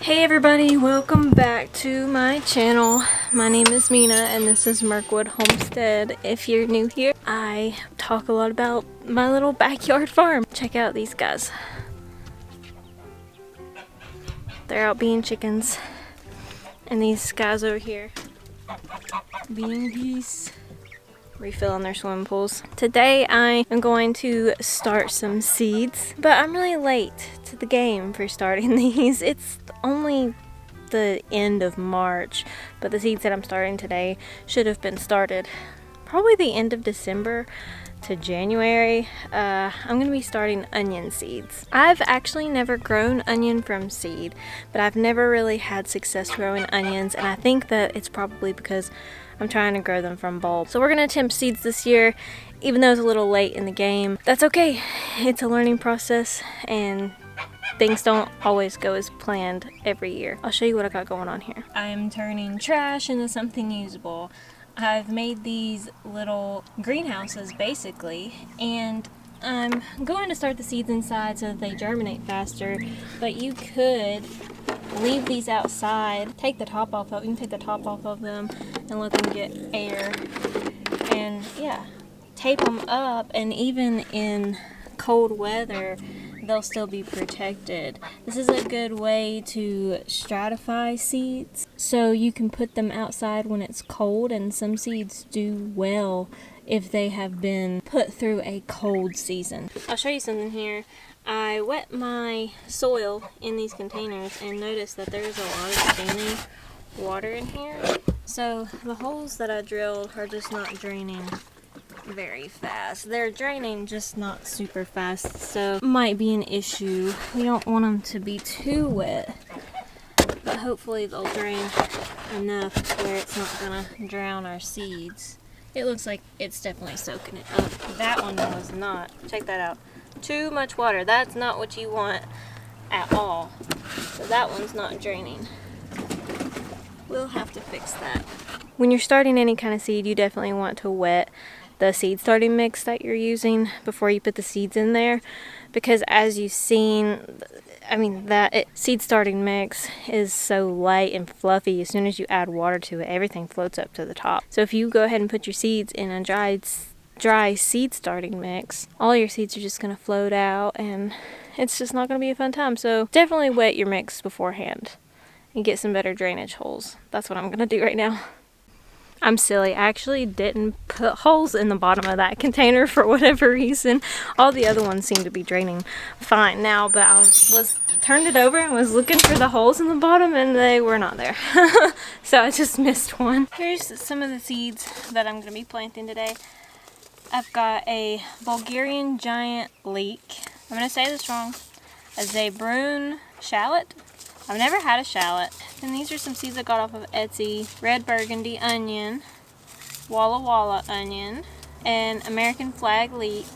Hey everybody, welcome back to my channel. My name is Mina and this is Mirkwood Homestead. If you're new here, I talk a lot about my little backyard farm. Check out these guys. They're out being chickens. And these guys over here being geese. Refilling their swimming pools. Today I am going to start some seeds, but I'm really late to the game for starting these. It's only the end of March, but the seeds that I'm starting today should have been started probably the end of December to January. I'm going to be starting onion seeds. I've actually never grown onion from seed, but I've never really had success growing onions, and I think that it's probably because I'm trying to grow them from bulbs. So we're going to attempt seeds this year, even though it's a little late in the game. That's okay. It's a learning process, and things don't always go as planned every year. I'll show you what I got going on here. I'm turning trash into something usable. I've made these little greenhouses basically, and I'm going to start the seeds inside so that they germinate faster, but you could leave these outside, take the top off of them, you can take the top off of them and let them get air, and yeah, tape them up, and even in cold weather they'll still be protected. This is a good way to stratify seeds, so you can put them outside when it's cold, and some seeds do well if they have been put through a cold season. I'll show you something here. I wet my soil in these containers and noticed that there's a lot of standing water in here. So the holes that I drilled are just not draining very fast. They're draining, just not super fast, so might be an issue. We don't want them to be too wet, but hopefully they'll drain enough where it's not gonna drown our seeds. It looks like it's definitely soaking it up. That one was not. Check that out. Too much water. That's not what you want at all. So that one's not draining. We'll have to fix that. When you're starting any kind of seed, you definitely want to wet the seed starting mix that you're using before you put the seeds in there, because as you've seen, seed starting mix is so light and fluffy. As soon as you add water to it, everything floats up to the top. So if you go ahead and put your seeds in a dry seed starting mix, all your seeds are just going to float out, and it's just not going to be a fun time. So definitely wet your mix beforehand and get some better drainage holes. That's what I'm going to do right now. I'm silly. I actually didn't put holes in the bottom of that container for whatever reason. All the other ones seem to be draining fine now, but I turned it over and was looking for the holes in the bottom, and they were not there. So I just missed one. Here's some of the seeds that I'm going to be planting today. I've got a Bulgarian giant leek. I'm going to say this wrong. A Zebrun shallot. I've never had a shallot. And these are some seeds I got off of Etsy. Red burgundy onion, Walla Walla onion, an American flag leek,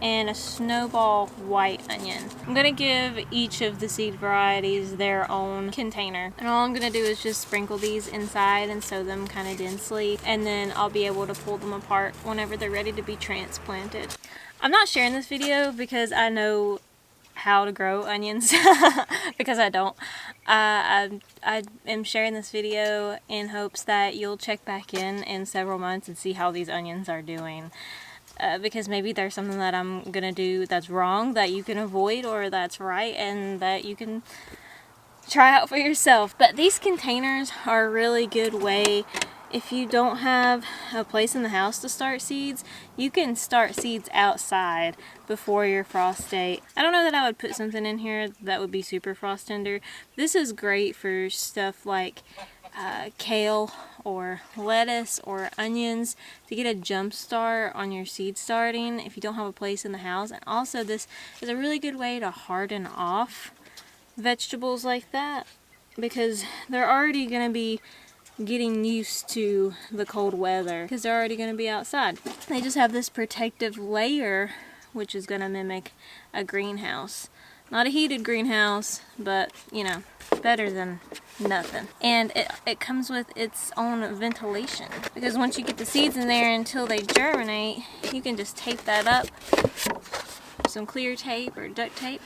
and a snowball white onion. I'm going to give each of the seed varieties their own container. And all I'm going to do is just sprinkle these inside and sow them kind of densely. And then I'll be able to pull them apart whenever they're ready to be transplanted. I'm not sharing this video because I know how to grow onions because I don't. I am sharing this video in hopes that you'll check back in several months and see how these onions are doing. Because maybe there's something that I'm gonna do that's wrong that you can avoid, or that's right and that you can try out for yourself. But these containers are a really good way. If you don't have a place in the house to start seeds, you can start seeds outside before your frost date. I don't know that I would put something in here that would be super frost tender. This is great for stuff like kale or lettuce or onions to get a jump start on your seed starting if you don't have a place in the house. And also this is a really good way to harden off vegetables like that, because they're already going to be getting used to the cold weather because they're already going to be outside. They just have this protective layer which is going to mimic a greenhouse. Not a heated greenhouse, but you know, better than nothing. And it comes with its own ventilation, because once you get the seeds in there until they germinate, you can just tape that up some clear tape or duct tape.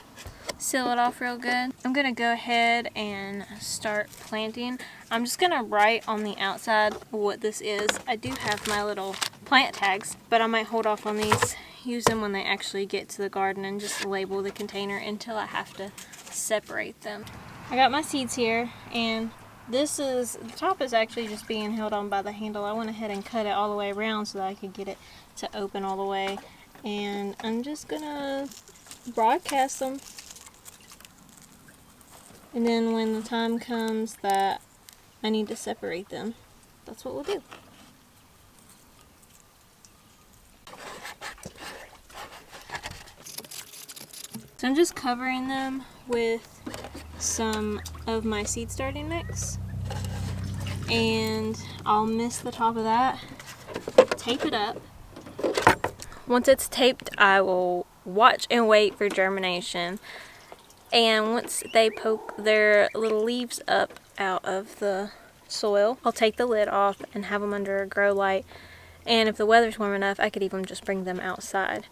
Seal it off real good. I'm gonna go ahead and start planting. I'm just gonna write on the outside what this is. I do have my little plant tags, but I might hold off on these, use them when they actually get to the garden, and just label the container until I have to separate them. I got my seeds here, and this is, the top is actually just being held on by the handle. I went ahead and cut it all the way around so that I could get it to open all the way. And I'm just gonna broadcast them. And then when the time comes that I need to separate them, that's what we'll do. So I'm just covering them with some of my seed starting mix. And I'll mist the top of that, tape it up. Once it's taped, I will watch and wait for germination. And once they poke their little leaves up out of the soil, I'll take the lid off and have them under a grow light. And if the weather's warm enough, I could even just bring them outside.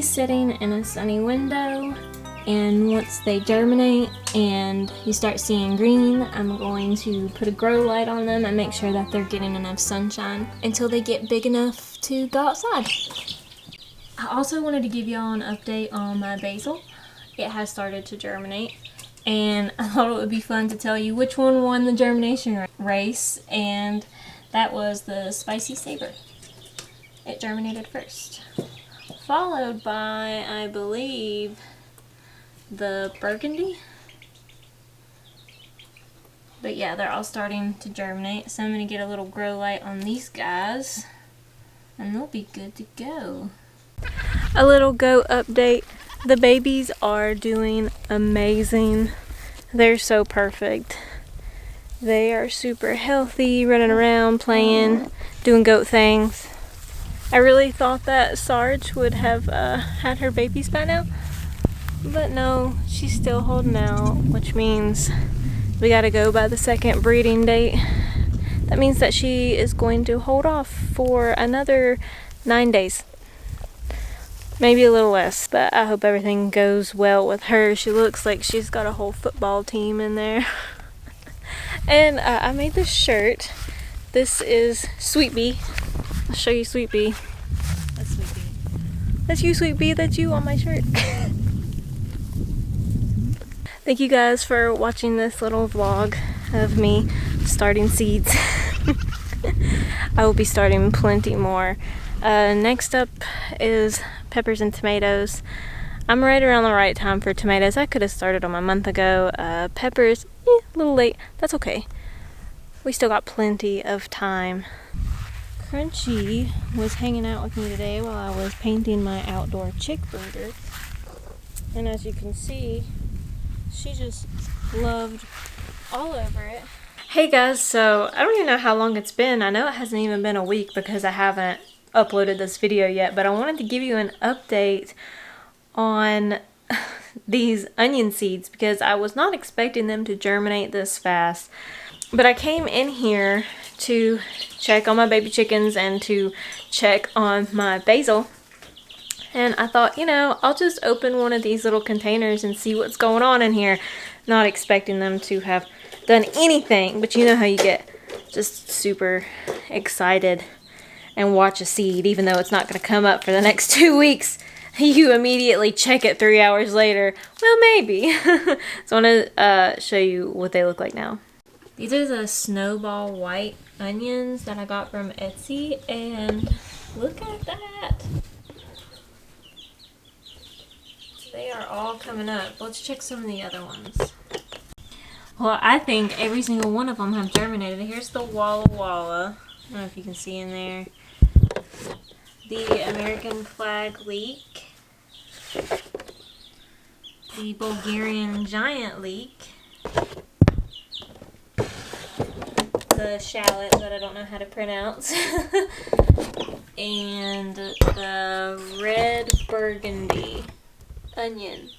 Sitting in a sunny window, and once they germinate and you start seeing green, I'm going to put a grow light on them and make sure that they're getting enough sunshine until they get big enough to go outside. I also wanted to give y'all an update on my basil. It has started to germinate, and I thought it would be fun to tell you which one won the germination race, and that was the spicy saber. It germinated first, followed by, I believe, the burgundy. But yeah, they're all starting to germinate, so I'm going to get a little grow light on these guys, and they'll be good to go. A little goat update. The babies are doing amazing. They're so perfect. They are super healthy, running around, playing, doing goat things. I really thought that Sarge would have had her babies by now, but no, she's still holding out, which means we gotta go by the second breeding date. That means that she is going to hold off for another 9 days. Maybe a little less, but I hope everything goes well with her. She looks like she's got a whole football team in there. And I made this shirt. This is Sweet Bee. I'll show you Sweet Bee. That's Sweet Bee. That's you, Sweet Bee. That's you on my shirt. Thank you guys for watching this little vlog of me starting seeds. I will be starting plenty more. Next up is peppers and tomatoes. I'm right around the right time for tomatoes. I could have started them a month ago. Peppers, a little late. That's okay. We still got plenty of time. Crunchy was hanging out with me today while I was painting my outdoor chick burger. And as you can see, she just loved all over it. Hey guys, so I don't even know how long it's been. I know it hasn't even been a week because I haven't uploaded this video yet, but I wanted to give you an update on these onion seeds because I was not expecting them to germinate this fast. But I came in here to check on my baby chickens and to check on my basil. And I thought, you know, I'll just open one of these little containers and see what's going on in here. Not expecting them to have done anything, but you know how you get just super excited and watch a seed, even though it's not going to come up for the next 2 weeks. You immediately check it 3 hours later. Well, maybe. So I want to show you what they look like now. These are the snowball white onions that I got from Etsy, and look at that. They are all coming up. Let's check some of the other ones. Well, I think every single one of them have germinated. Here's the Walla Walla. I don't know if you can see in there. the American flag leek, the Bulgarian giant leek, the shallot that I don't know how to pronounce, and the red burgundy onion.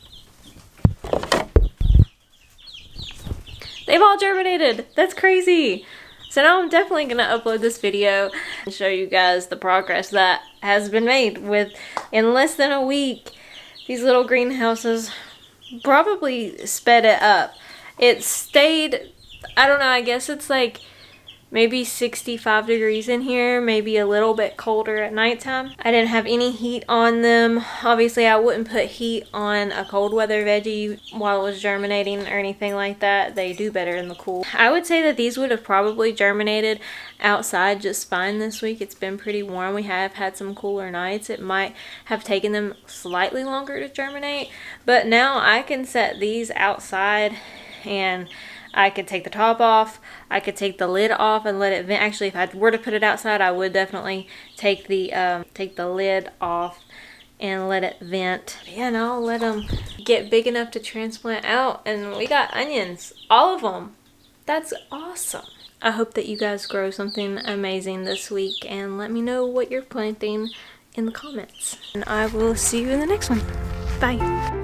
They've all germinated. That's crazy. So now I'm definitely going to upload this video and show you guys the progress that has been made with, in less than a week, these little greenhouses probably sped it up. It stayed, I don't know, I guess it's like maybe 65 degrees in here, maybe a little bit colder at nighttime. I didn't have any heat on them. Obviously, I wouldn't put heat on a cold weather veggie while it was germinating or anything like that. They do better in the cool. I would say that these would have probably germinated outside just fine this week. It's been pretty warm. We have had some cooler nights. It might have taken them slightly longer to germinate, but now I can set these outside and I could take the top off, I could take the lid off and let it vent. Actually, if I were to put it outside, I would definitely take the lid off and let it vent. Yeah, and I'll let them get big enough to transplant out, and we got onions, all of them. That's awesome. I hope that you guys grow something amazing this week, and let me know what you're planting in the comments. And I will see you in the next one. Bye.